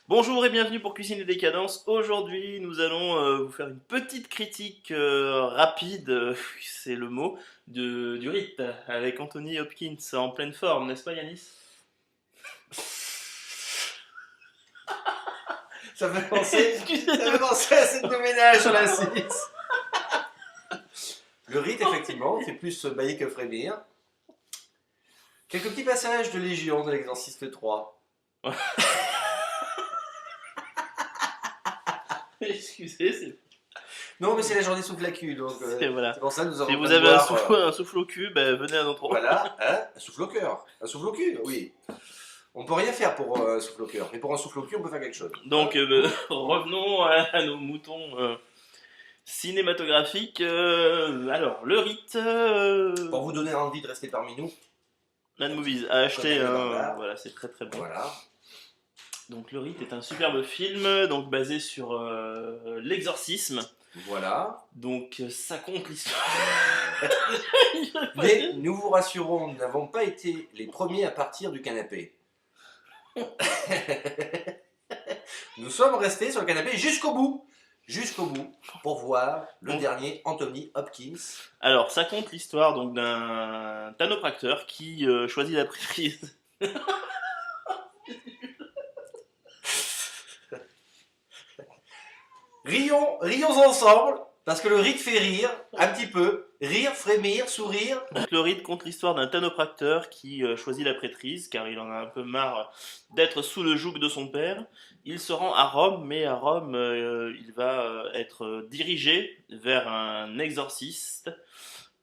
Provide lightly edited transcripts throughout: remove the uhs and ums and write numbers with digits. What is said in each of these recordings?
Bonjour et bienvenue pour Cuisine et Décadence. Aujourd'hui, nous allons vous faire une petite critique rapide, c'est le mot, du rite avec Anthony Hopkins en pleine forme, n'est-ce pas Yanis? Ça fait penser, ça fait Excusez-moi. penser à cette de ménage sur la 6. Le rite, effectivement, fait plus bailler que frémir. Quelques petits passages de Légion de l'Exorciste 3. Excusez, Non, mais c'est la journée sous la cul, donc voilà. c'est pour ça que nous Si avons vous besoin de avez boire, un souffle au cul, ben, venez à notre voilà, hein, un souffle au cœur. Un souffle au cul, oui. On peut rien faire pour un souffle au cœur, mais pour un souffle au cul, on peut faire quelque chose. Donc revenons à nos moutons cinématographiques. Alors, le rite. Pour vous donner envie de rester parmi nous, Mad Movies a acheté Connais le un. standard. Voilà, c'est très très bon. voilà. Donc Le Rite est un superbe film donc basé sur l'exorcisme. Voilà. Donc ça compte l'histoire. Mais nous vous rassurons, nous n'avons pas été les premiers à partir du canapé. Nous sommes restés sur le canapé jusqu'au bout, pour voir le dernier Anthony Hopkins. Alors ça compte l'histoire donc d'un tanopracteur qui choisit la prise. Rions ensemble, parce que le rite fait rire, un petit peu. Rire, frémir, sourire. Donc Le Rite compte l'histoire d'un tanopracteur qui choisit la prêtrise car il en a un peu marre d'être sous le joug de son père. Il se rend à Rome, mais à Rome il va être dirigé vers un exorciste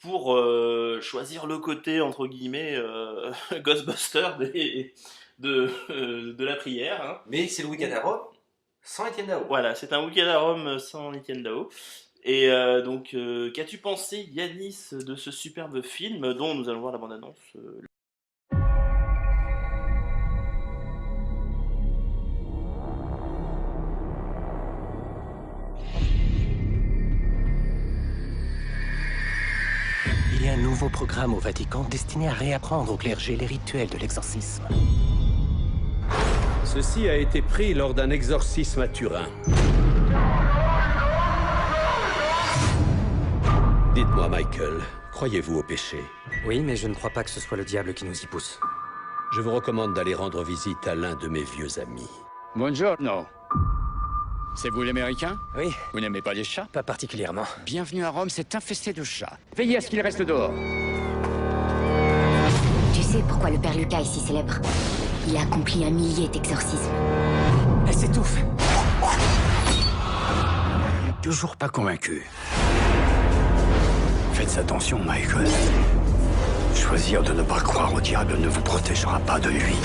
pour choisir le côté entre guillemets Ghostbuster de la prière. Hein. Mais c'est le week-end à Rome, sans Étienne Dao. Voilà, c'est un week-end à Rome sans Etienne Dao. Et donc, qu'as-tu pensé, Yanis, de ce superbe film dont nous allons voir la bande-annonce Il y a un nouveau programme au Vatican destiné à réapprendre au clergé les rituels de l'exorcisme. Ceci a été pris lors d'un exorcisme à Turin. Dites-moi, Michael, croyez-vous au péché? Oui, mais je ne crois pas que ce soit le diable qui nous y pousse. Je vous recommande d'aller rendre visite à l'un de mes vieux amis. Buongiorno. C'est vous l'américain? Oui, Vous n'aimez pas les chats? pas particulièrement. Bienvenue à Rome, c'est infesté de chats. Veillez à ce qu'ils restent dehors. Tu sais pourquoi le père Lucas est si célèbre? Il a accompli 1 millier d'exorcismes. Elle s'étouffe. Toujours pas convaincu. Faites attention, Michael. Choisir de ne pas croire au diable ne vous protégera pas de lui.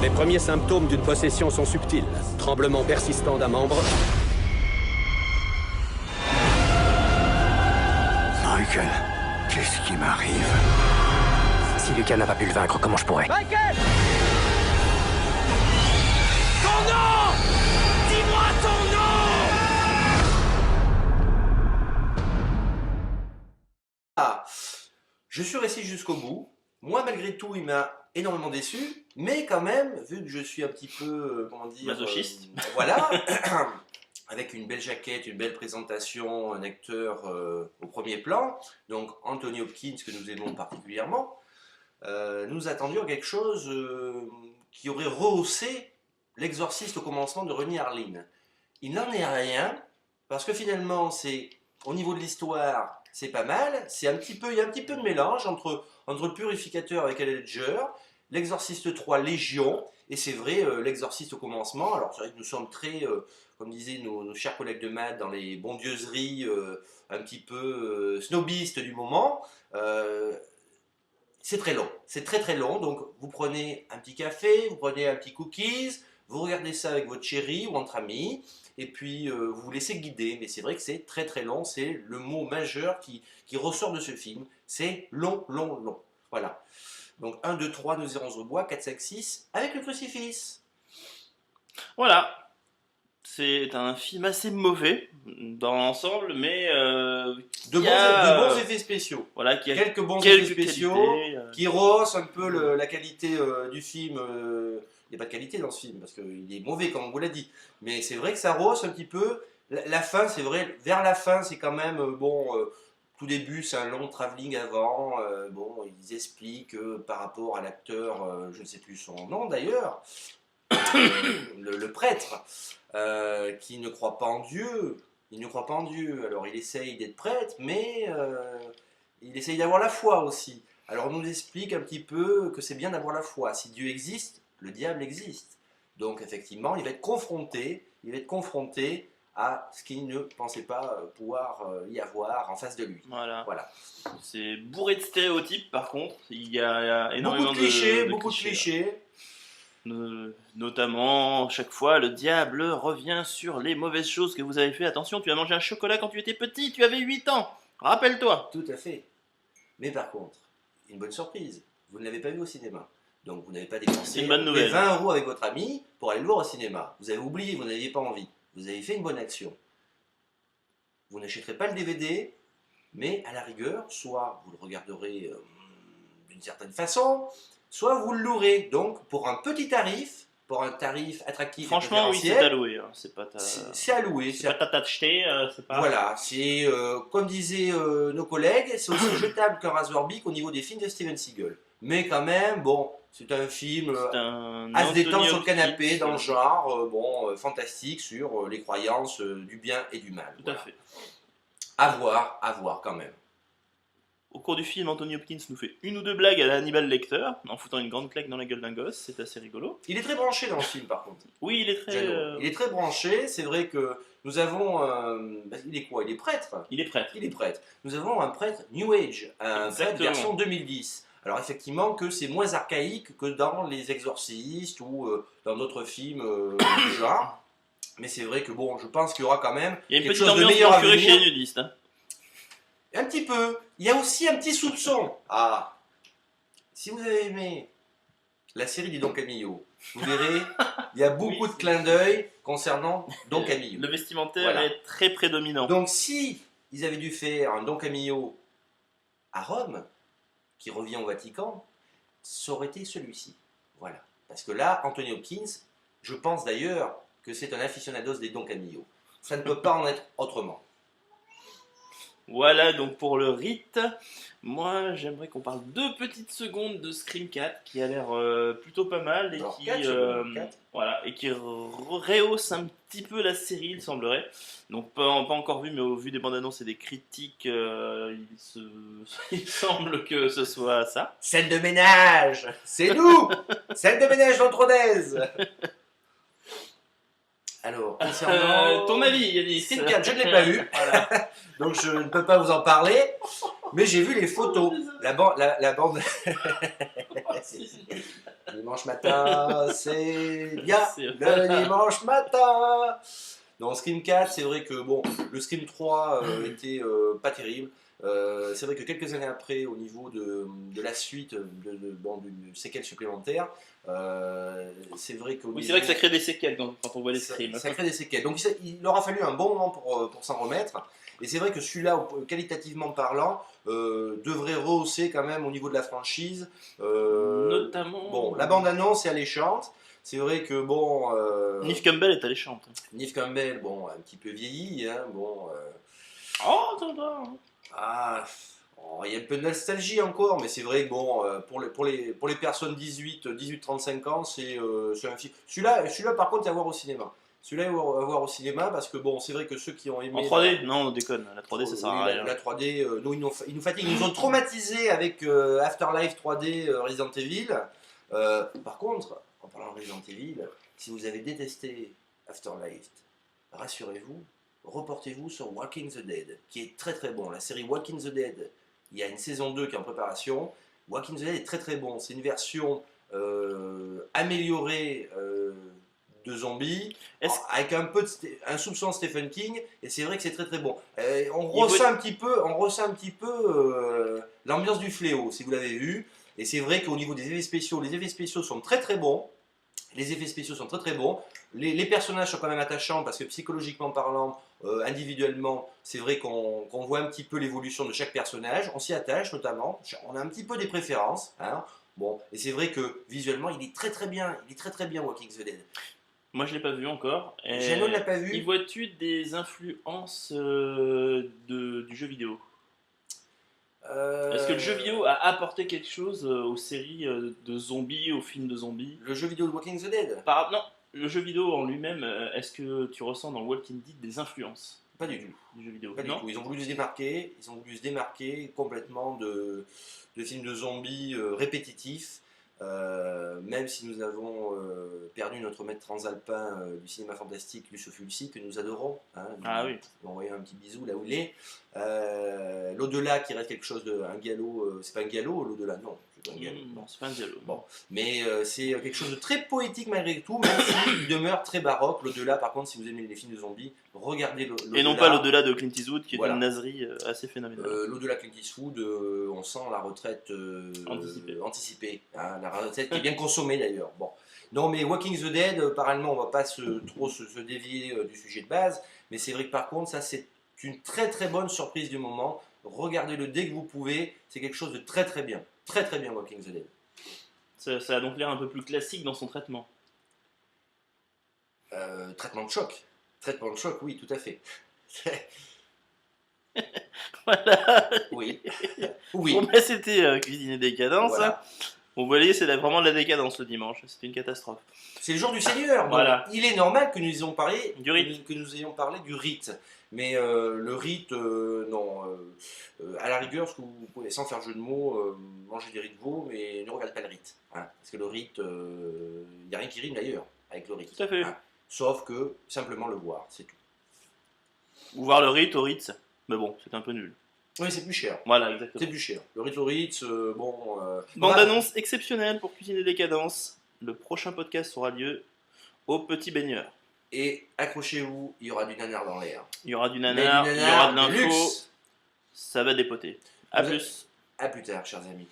Les premiers symptômes d'une possession sont subtils. Tremblement persistant d'un membre, Michael, qu'est-ce qui m'arrive? Si Lucas n'a pas pu le vaincre, comment je pourrais? Ah, je suis resté jusqu'au bout. Moi, malgré tout, il m'a énormément déçu. Mais quand même, vu que je suis un petit peu, comment dire... Masochiste. Voilà. Avec une belle jaquette, une belle présentation, un acteur au premier plan. Donc, Anthony Hopkins, que nous aimons particulièrement. Nous attendions quelque chose qui aurait rehaussé l'exorciste au commencement de René Harlin. Il n'en est rien, parce que finalement, c'est au niveau de l'histoire, c'est pas mal. Il y a un petit peu de mélange entre le purificateur avec Heath Ledger, l'exorciste 3 Légion, et c'est vrai, l'exorciste au commencement. Alors c'est vrai que nous sommes très, comme disaient nos chers collègues de maths, dans les bondieuseries un petit peu snobistes du moment. C'est très long, c'est très très long, donc vous prenez un petit café, vous prenez un petit cookies, vous regardez ça avec votre chérie ou entre amis, et puis vous vous laissez guider, mais c'est vrai que c'est très très long, c'est le mot majeur qui ressort de ce film, c'est long, long, long, voilà. Donc 1, 2, 3, nous irons au bois, 4, 5, 6, avec le crucifix. Voilà. C'est un film assez mauvais dans l'ensemble, mais De bons effets spéciaux. Voilà, qui a Quelques bons quelques effets spéciaux qualités, qui rehaussent un peu la qualité du film il n'y a pas de qualité dans ce film, parce qu'il est mauvais, comme on vous l'a dit. Mais c'est vrai que ça rosse un petit peu. La fin, c'est vrai, vers la fin, c'est quand même, tout début, c'est un long travelling avant. Ils expliquent par rapport à l'acteur, je ne sais plus son nom d'ailleurs, le prêtre, qui ne croit pas en Dieu. Il ne croit pas en Dieu. Alors il essaye d'être prêtre, mais il essaye d'avoir la foi aussi. Alors on nous explique un petit peu que c'est bien d'avoir la foi. Si Dieu existe, le diable existe. Donc effectivement, il va être confronté à ce qu'il ne pensait pas pouvoir y avoir en face de lui. Voilà. Voilà. C'est bourré de stéréotypes par contre. Il y a énormément Beaucoup de clichés, de beaucoup de clichés. Notamment, chaque fois, le diable revient sur les mauvaises choses que vous avez fait. Attention, tu as mangé un chocolat quand tu étais petit, tu avais 8 ans. Rappelle-toi. Tout à fait. Mais par contre, une bonne surprise, vous ne l'avez pas vu au cinéma. Donc vous n'avez pas dépensé C'est une bonne nouvelle. 20 € avec votre ami pour aller le voir au cinéma. Vous avez oublié, vous n'aviez pas envie. Vous avez fait une bonne action. Vous n'achèterez pas le DVD, mais à la rigueur, soit vous le regarderez d'une certaine façon, soit vous le louerez. Donc pour un petit tarif, pour un tarif attractif. Franchement, oui, c'est à louer. Hein. C'est pas ta... C'est à louer. C'est pas ta d'acheter. C'est pas... Voilà, c'est comme disaient nos collègues, c'est aussi jetable qu'un Razorbic au niveau des films de Steven Seagal. Mais quand même, bon, c'est un film à se détendre sur le canapé, dans le genre, fantastique sur les croyances du bien et du mal. Tout à fait. À voir quand même. Au cours du film, Anthony Hopkins nous fait une ou deux blagues à la Hannibal Lecter, en foutant une grande claque dans la gueule d'un gosse, c'est assez rigolo. Il est très branché dans le film par contre. Oui, il est très... Il est très branché, c'est vrai que nous avons... il est quoi? Il est prêtre. Il est prêtre. Il est prêtre. Nous avons un prêtre New Age, un prêtre Exactement. version 2010. Alors effectivement que c'est moins archaïque que dans Les Exorcistes ou dans d'autres films du genre. Mais c'est vrai que bon, je pense qu'il y aura quand même Il y a une quelque petite chose de ambiance meilleur à procurée chez venir. les nudistes. Hein. Un petit peu. Il y a aussi un petit soupçon. Ah, si vous avez aimé la série des Don Camillo, vous verrez, il y a beaucoup de clins d'œil concernant Don Camillo. Le vestimentaire Voilà. est très prédominant. Donc si ils avaient dû faire un Don Camillo à Rome, qui revient au Vatican, ça aurait été celui-ci. Voilà. Parce que là, Anthony Hopkins, je pense d'ailleurs que c'est un aficionados des Don Camillo. Ça ne peut pas en être autrement. Voilà donc pour le rite. Moi j'aimerais qu'on parle 2 petites secondes de Scream 4 qui a l'air plutôt pas mal et Alors, qui, 4 secondes, 4. voilà, et qui rehausse un petit peu la série il semblerait. Donc pas encore vu mais au vu des bandes annonces et des critiques il semble que ce soit ça. Scène de ménage, c'est nous. Scène de ménage dans Trônaise. Alors, concernant... Ton avis Yannis? Scream 4, je ne l'ai pas vu, Voilà. donc je ne peux pas vous en parler, mais j'ai vu les photos. La bande... Dimanche matin, c'est bien, le dimanche matin. Dans Scream 4, c'est vrai que bon, le Scream 3 était pas terrible. C'est vrai que quelques années après, au niveau de la suite, d'une séquelle supplémentaire, c'est vrai que... Oui, c'est vrai que ça crée des séquelles quand on voit les ça, Scream. ça crée des séquelles. Donc il aura fallu un bon moment pour s'en remettre. Et c'est vrai que celui-là, qualitativement parlant, devrait rehausser quand même au niveau de la franchise. Notamment... Bon, la bande-annonce est alléchante. C'est vrai que bon... Neve Campbell est alléchante. Neve Campbell, bon, un petit peu vieilli, hein, bon... Oh, attends. Il y a un peu de nostalgie encore, mais c'est vrai que bon, pour les personnes 18-35 ans, c'est un film. Celui-là, par contre, il y a à voir au cinéma. Celui-là, il y a à voir au cinéma parce que bon, c'est vrai que ceux qui ont aimé. En 3D? Non, on déconne. La 3D, ça sert à rien. La 3D, nous, ils nous fatiguent. Ils nous ont traumatisés avec Afterlife 3D Resident Evil. Par contre, en parlant de Resident Evil, si vous avez détesté Afterlife, rassurez-vous, reportez-vous sur Walking the Dead, qui est très très bon. La série Walking the Dead, il y a une saison 2 qui est en préparation. Walking the Dead est très très bon. C'est une version améliorée de zombies, avec un soupçon Stephen King, et c'est vrai que c'est très très bon. On ressent un petit peu l'ambiance du fléau, si vous l'avez vu, et c'est vrai qu'au niveau des effets spéciaux, les effets spéciaux sont très très bons. Les personnages sont quand même attachants parce que psychologiquement parlant, individuellement, c'est vrai qu'on voit un petit peu l'évolution de chaque personnage. On s'y attache notamment. On a un petit peu des préférences. Hein. Bon, et c'est vrai que visuellement, il est très très bien. Il est très très bien, Walking the Dead. Moi, je l'ai pas vu encore. Et Jeannot ne l'a pas vu. y vois-tu des influences du jeu vidéo? Est-ce que le jeu vidéo a apporté quelque chose aux séries de zombies, aux films de zombies? Le jeu vidéo de Walking the Dead? Non, le jeu vidéo en lui-même, est-ce que tu ressens dans Walking Dead des influences Pas du tout. du jeu vidéo? Pas du Non. tout. Ils ont voulu se démarquer complètement de films de zombies répétitifs. Même si nous avons perdu notre maître transalpin du cinéma fantastique, Lucio Fulci, que nous adorons. Hein, Ah oui. on va envoyer un petit bisou là où il est. L'au-delà qui reste quelque chose de. Un galop. C'est pas un galop, l'au-delà, non. C'est pas un galop. Non, c'est pas un dialogue. Bon. Mais c'est quelque chose de très poétique malgré tout, même s'il demeure très baroque. L'au-delà, par contre, si vous aimez les films de zombies, regardez l'au-delà. Et non pas l'au-delà de Clint Eastwood, qui est Voilà. une naserie assez phénoménale. L'au-delà Clint Eastwood, on sent la retraite anticipée. Hein, la retraite qui est bien consommée d'ailleurs. Bon. Non, mais Walking the Dead, parallèlement, on va pas trop se dévier du sujet de base, mais c'est vrai que par contre, ça c'est une très très bonne surprise du moment. Regardez-le dès que vous pouvez, c'est quelque chose de très très bien. Très très bien, Walking the Dead. Ça a donc l'air un peu plus classique dans son traitement. Traitement de choc. Traitement de choc, oui, tout à fait. Voilà. Oui. Oui. Bon, bah, c'était Cuisine et Décadence. Voilà. Vous voyez, c'est vraiment de la décadence le dimanche. C'était une catastrophe. C'est le jour du Seigneur. Donc Voilà. il est normal que nous ayons parlé Du rite. que nous ayons parlé du rite. Mais le rite, non. À la rigueur, ce que vous pouvez, sans faire jeu de mots, manger des riz de veau, mais ne regardez pas le rite. Hein, parce que le rite, il n'y a rien qui rime d'ailleurs avec le rite. Tout à fait. Hein, sauf que simplement le voir, c'est tout. Ou voir le rite au Ritz. Mais bon, c'est un peu nul. Oui, c'est plus cher. Voilà, C'est exactement. plus cher. Le rite au Ritz, bon. Bande voilà. annonce exceptionnelle pour Cuisine et Décadence. Le prochain podcast aura lieu au Petit Baigneur. Et accrochez-vous, il y aura du nanar dans l'air. Il y aura du Mais nanar, du il y aura de nanar l'info. luxe. Ça va dépoter. À Vous- plus. À plus tard, chers amis.